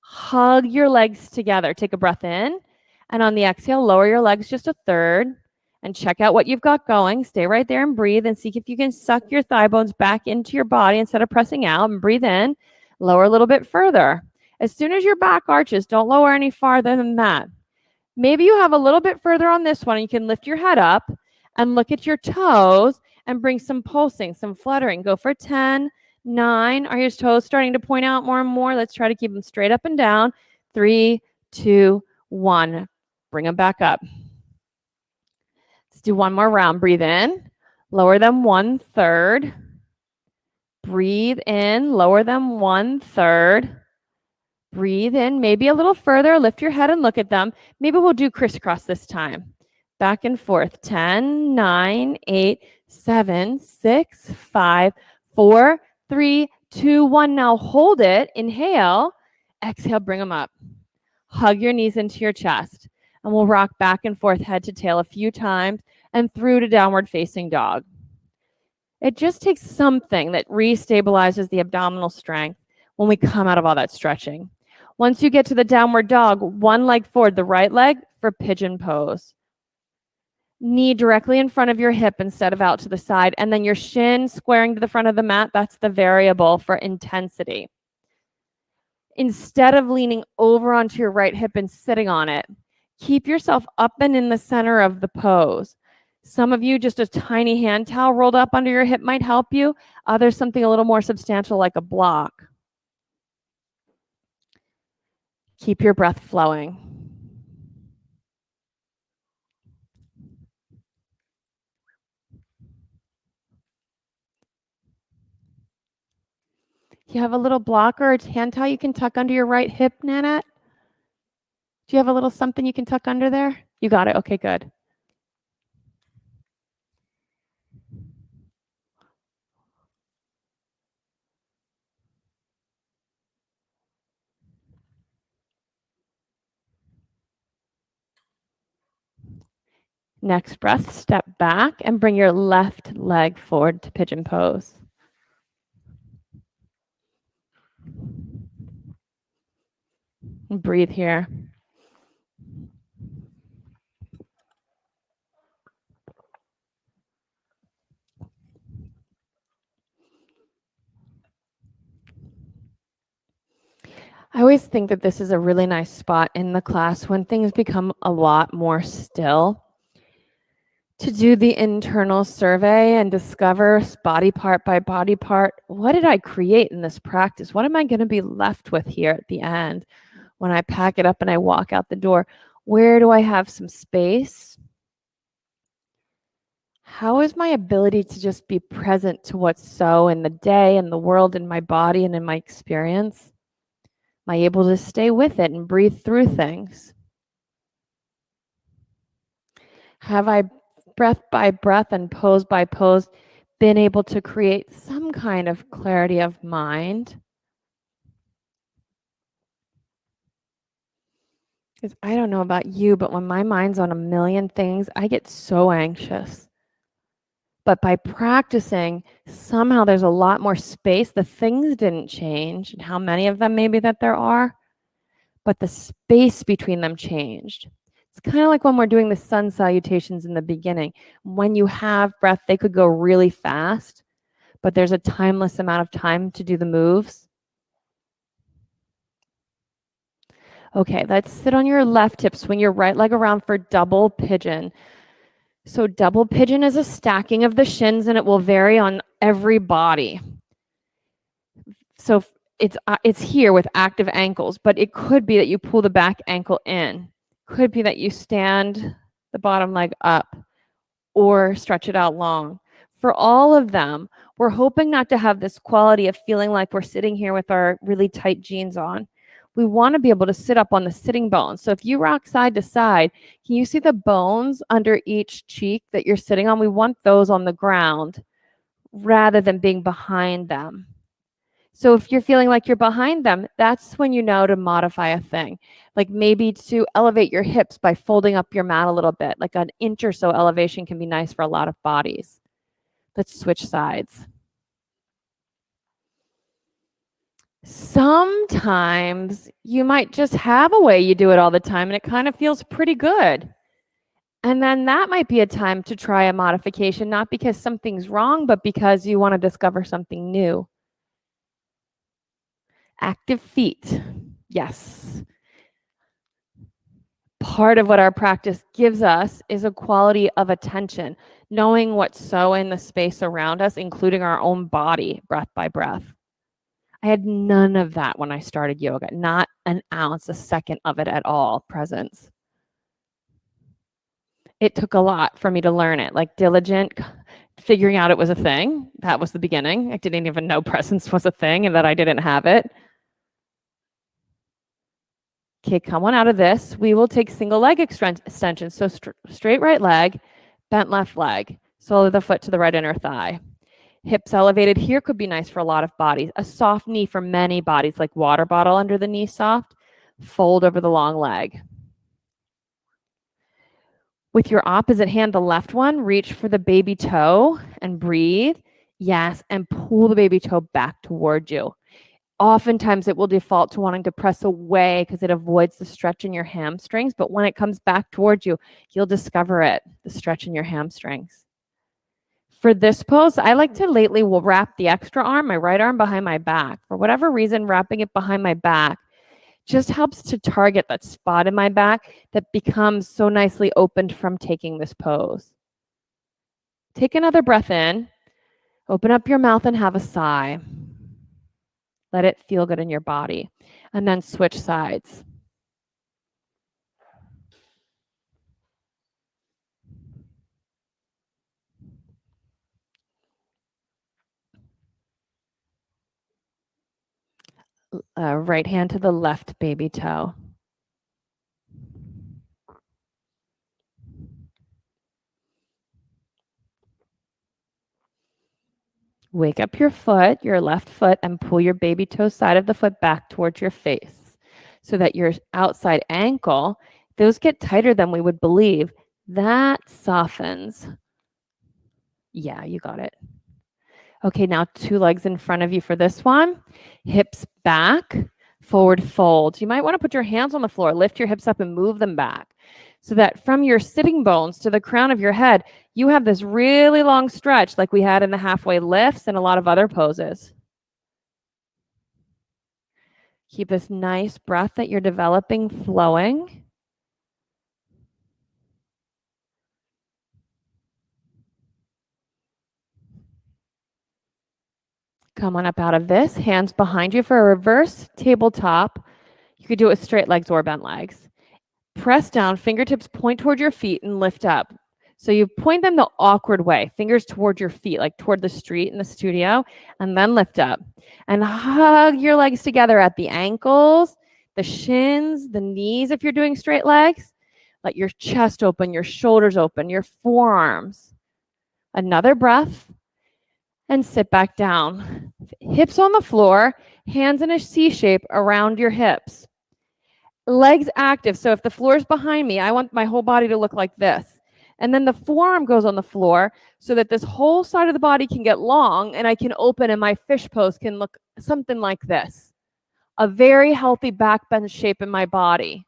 Hug your legs together. Take a breath in. And on the exhale, lower your legs just a third. And check out what you've got going. Stay right there and breathe and see if you can suck your thigh bones back into your body instead of pressing out, and breathe in. Lower a little bit further. As soon as your back arches, don't lower any farther than that. Maybe you have a little bit further on this one. And you can lift your head up and look at your toes and bring some pulsing, some fluttering. Go for 10, 9. Are your toes starting to point out more and more? Let's try to keep them straight up and down. 3, 2, 1. Bring them back up. Let's do one more round. Breathe in. Lower them 1/3. Breathe in. Lower them 1/3. Breathe in, maybe a little further. Lift your head and look at them. Maybe we'll do crisscross this time. Back and forth. 10, 9, 8, 7, 6, 5, 4, 3, 2, 1. Now hold it. Inhale. Exhale, bring them up. Hug your knees into your chest. And we'll rock back and forth, head to tail a few times and through to downward facing dog. It just takes something that restabilizes the abdominal strength when we come out of all that stretching. Once you get to the downward dog, one leg forward, the right leg for pigeon pose. Knee directly in front of your hip instead of out to the side, and then your shin squaring to the front of the mat. That's the variable for intensity. Instead of leaning over onto your right hip and sitting on it, keep yourself up and in the center of the pose. Some of you, just a tiny hand towel rolled up under your hip might help you. Others, something a little more substantial like a block. Keep your breath flowing. You have a little blocker or hand tie you can tuck under your right hip, Nanette? Do you have a little something you can tuck under there? You got it. Okay, good. Next breath, step back and bring your left leg forward to pigeon pose. And breathe here. I always think that this is a really nice spot in the class when things become a lot more still to do the internal survey and discover body part by body part. What did I create in this practice? What am I going to be left with here at the end when I pack it up and I walk out the door? Where do I have some space? How is my ability to just be present to what's so in the day and the world and my body and in my experience? Am I able to stay with it and breathe through things? Have I, breath by breath and pose by pose, been able to create some kind of clarity of mind? Because I don't know about you, but when my mind's on a million things, I get so anxious. But by practicing, somehow there's a lot more space. The things didn't change, and how many of them maybe that there are, but the space between them changed. It's kind of like when we're doing the sun salutations in the beginning. When you have breath, they could go really fast, but there's a timeless amount of time to do the moves. Okay, let's sit on your left hip, swing your right leg around for double pigeon. So double pigeon is a stacking of the shins and it will vary on every body. So it's here with active ankles, but it could be that you pull the back ankle in. Could be that you stand the bottom leg up or stretch it out long. For all of them, we're hoping not to have this quality of feeling like we're sitting here with our really tight jeans on. We want to be able to sit up on the sitting bones. So if you rock side to side, can you see the bones under each cheek that you're sitting on? We want those on the ground rather than being behind them. So if you're feeling like you're behind them, that's when you know to modify a thing. Like maybe to elevate your hips by folding up your mat a little bit. Like an inch or so elevation can be nice for a lot of bodies. Let's switch sides. Sometimes you might just have a way you do it all the time and it kind of feels pretty good. And then that might be a time to try a modification, not because something's wrong, but because you want to discover something new. Active feet. Yes. Part of what our practice gives us is a quality of attention, knowing what's so in the space around us, including our own body, breath by breath. I had none of that when I started yoga, not an ounce, a second of it at all, presence. It took a lot for me to learn it, like diligent, figuring out it was a thing. That was the beginning. I didn't even know presence was a thing and that I didn't have it. Okay, come on out of this. We will take single leg extensions. So straight right leg, bent left leg, sole of the foot to the right inner thigh. Hips elevated here could be nice for a lot of bodies. A soft knee for many bodies, like water bottle under the knee soft. Fold over the long leg. With your opposite hand, the left one, reach for the baby toe and breathe. Yes, and pull the baby toe back toward you. Oftentimes it will default to wanting to press away because it avoids the stretch in your hamstrings. But when it comes back towards you, you'll discover it, the stretch in your hamstrings. For this pose, I like to lately will wrap the extra arm, my right arm behind my back. For whatever reason, wrapping it behind my back just helps to target that spot in my back that becomes so nicely opened from taking this pose. Take another breath in, open up your mouth and have a sigh. Let it feel good in your body. And then switch sides. Right hand to the left baby toe. Wake up your foot, your left foot, and pull your baby toe side of the foot back towards your face so that your outside ankle, those get tighter than we would believe. That softens. Yeah, you got it. Okay, now 2 legs in front of you for this one. Hips back, forward fold. You might want to put your hands on the floor, lift your hips up and move them back so that from your sitting bones to the crown of your head, you have this really long stretch like we had in the halfway lifts and a lot of other poses. Keep this nice breath that you're developing flowing. Come on up out of this. Hands behind you for a reverse tabletop. You could do it with straight legs or bent legs. Press down, fingertips point toward your feet and lift up. So you point them the awkward way, fingers toward your feet, like toward the street in the studio, and then lift up. And hug your legs together at the ankles, the shins, the knees if you're doing straight legs. Let your chest open, your shoulders open, your forearms. Another breath. And sit back down. Hips on the floor, hands in a C shape around your hips. Legs active. So if the floor is behind me, I want my whole body to look like this. And then the forearm goes on the floor so that this whole side of the body can get long and I can open and my fish pose can look something like this. A very healthy back bend shape in my body.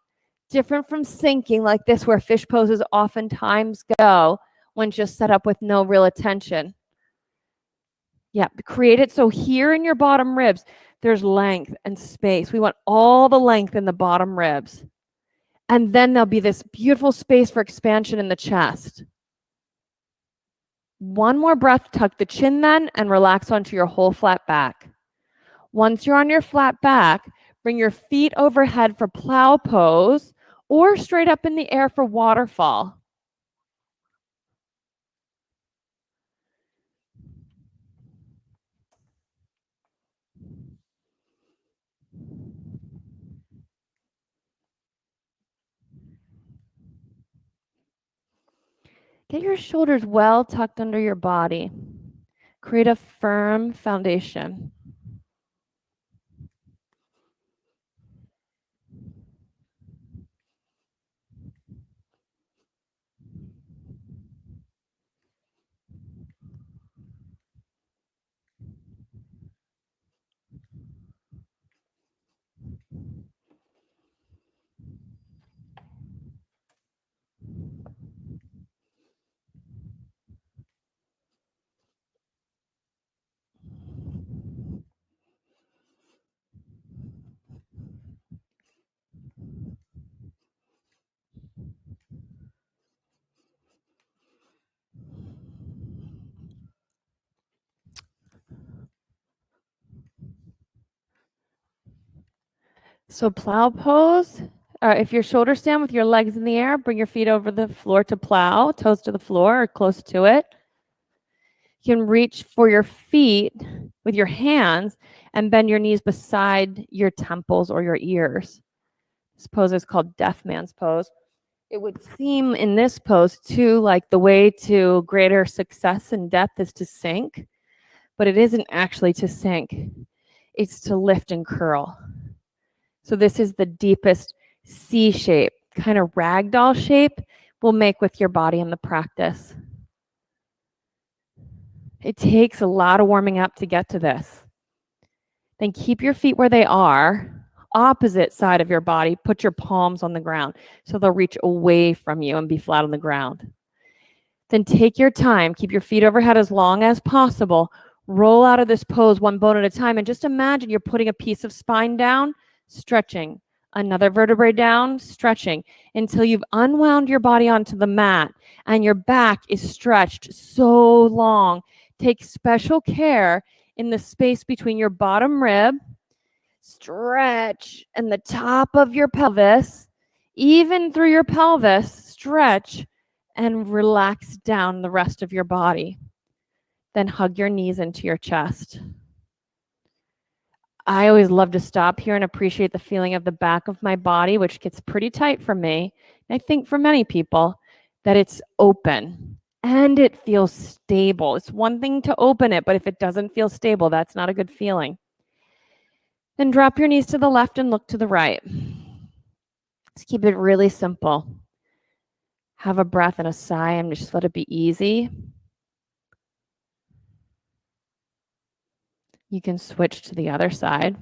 Different from sinking like this where fish poses oftentimes go when just set up with no real attention. Yeah, create it so here in your bottom ribs, there's length and space. We want all the length in the bottom ribs. And then there'll be this beautiful space for expansion in the chest. One more breath, tuck the chin then, and relax onto your whole flat back. Once you're on your flat back, bring your feet overhead for plow pose or straight up in the air for waterfall. Get your shoulders well tucked under your body. Create a firm foundation. So plow pose, if your shoulders stand with your legs in the air, bring your feet over the floor to plow, toes to the floor or close to it. You can reach for your feet with your hands and bend your knees beside your temples or your ears. This pose is called Deaf Man's Pose. It would seem in this pose too like the way to greater success and depth is to sink, but it isn't actually to sink. It's to lift and curl. So this is the deepest C shape, kind of ragdoll shape we'll make with your body in the practice. It takes a lot of warming up to get to this. Then keep your feet where they are, opposite side of your body. Put your palms on the ground so they'll reach away from you and be flat on the ground. Then take your time, keep your feet overhead as long as possible. Roll out of this pose one bone at a time and just imagine you're putting a piece of spine down, stretching, another vertebrae down, stretching until you've unwound your body onto the mat and your back is stretched so long. Take special care in the space between your bottom rib, stretch, and the top of your pelvis, even through your pelvis, stretch and relax down the rest of your body. Then hug your knees into your chest. I always love to stop here and appreciate the feeling of the back of my body, which gets pretty tight for me. I think for many people that it's open and it feels stable. It's one thing to open it, but if it doesn't feel stable, that's not a good feeling. Then drop your knees to the left and look to the right. Let's keep it really simple. Have a breath and a sigh and just let it be easy. You can switch to the other side.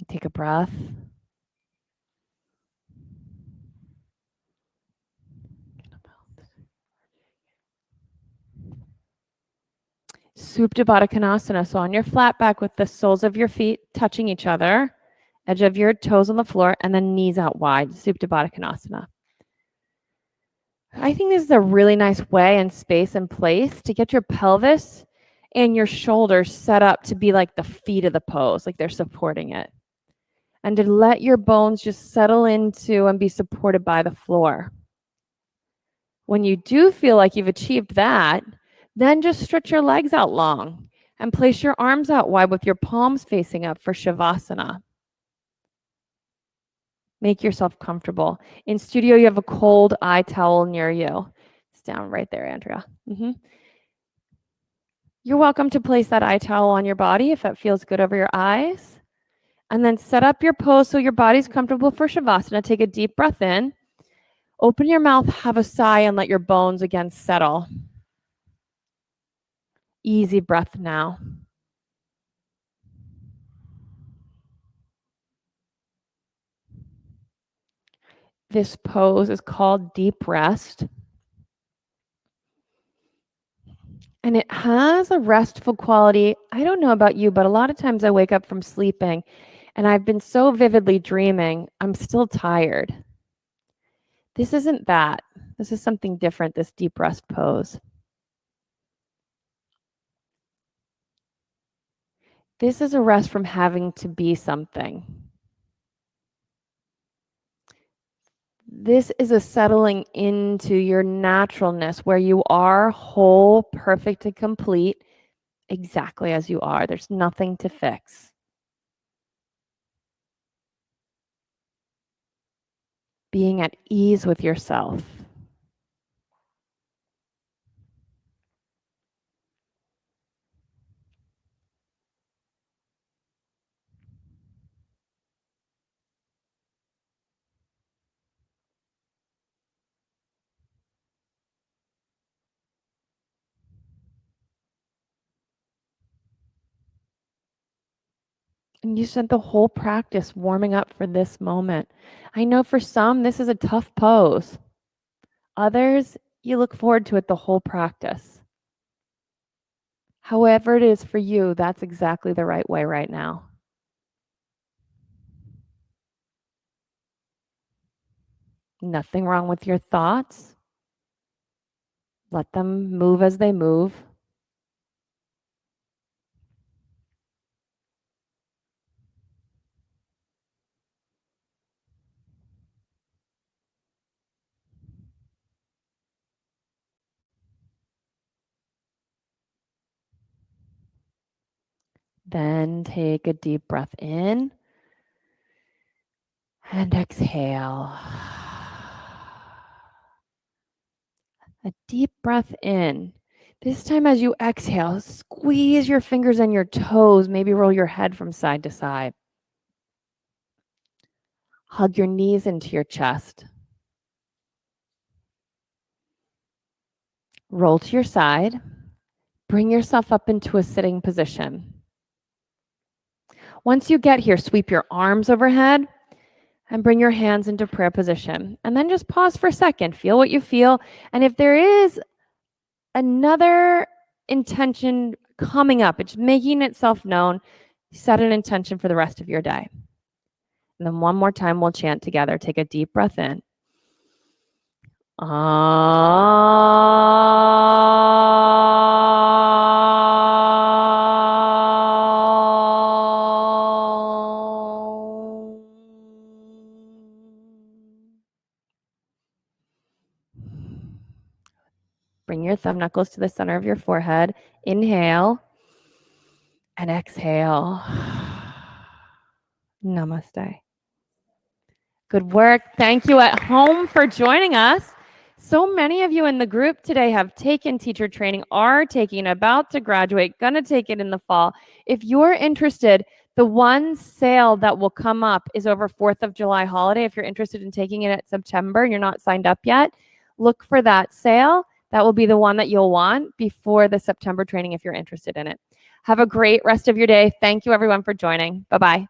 Take a breath. Supta Baddha Konasana. So on your flat back with the soles of your feet touching each other, edge of your toes on the floor, and then knees out wide. Supta Baddha Konasana. I think this is a really nice way and space and place to get your pelvis and your shoulders set up to be like the feet of the pose, like they're supporting it. And to let your bones just settle into and be supported by the floor. When you do feel like you've achieved that, then just stretch your legs out long and place your arms out wide with your palms facing up for Shavasana. Make yourself comfortable. In studio, you have a cold eye towel near you. It's down right there, Andrea. You're welcome to place that eye towel on your body if that feels good over your eyes. And then set up your pose so your body's comfortable for Shavasana. Take a deep breath in. Open your mouth, have a sigh, and let your bones again settle. Easy breath now. This pose is called deep rest. And it has a restful quality. I don't know about you, but a lot of times I wake up from sleeping and I've been so vividly dreaming, I'm still tired. This isn't that. This is something different, this deep rest pose. This is a rest from having to be something. This is a settling into your naturalness where you are whole, perfect, and complete exactly as you are. There's nothing to fix. Being at ease with yourself. And you spent the whole practice warming up for this moment. I know for some, this is a tough pose. Others, you look forward to it the whole practice. However it is for you, that's exactly the right way right now. Nothing wrong with your thoughts. Let them move as they move. Then take a deep breath in and exhale. A deep breath in. This time as you exhale, squeeze your fingers and your toes, maybe roll your head from side to side. Hug your knees into your chest. Roll to your side. Bring yourself up into a sitting position. Once you get here, sweep your arms overhead and bring your hands into prayer position. And then just pause for a second. Feel what you feel. And if there is another intention coming up, it's making itself known, set an intention for the rest of your day. And then one more time, we'll chant together. Take a deep breath in. Bring your thumb knuckles to the center of your forehead. Inhale and exhale. Namaste. Good work. Thank you at home for joining us. So many of you in the group today have taken teacher training, are taking, about to graduate, gonna take it in the fall. If you're interested, the one sale that will come up is over 4th of July holiday. If you're interested in taking it at September and you're not signed up yet, look for that sale. That will be the one that you'll want before the September training if you're interested in it. Have a great rest of your day. Thank you everyone for joining. Bye-bye.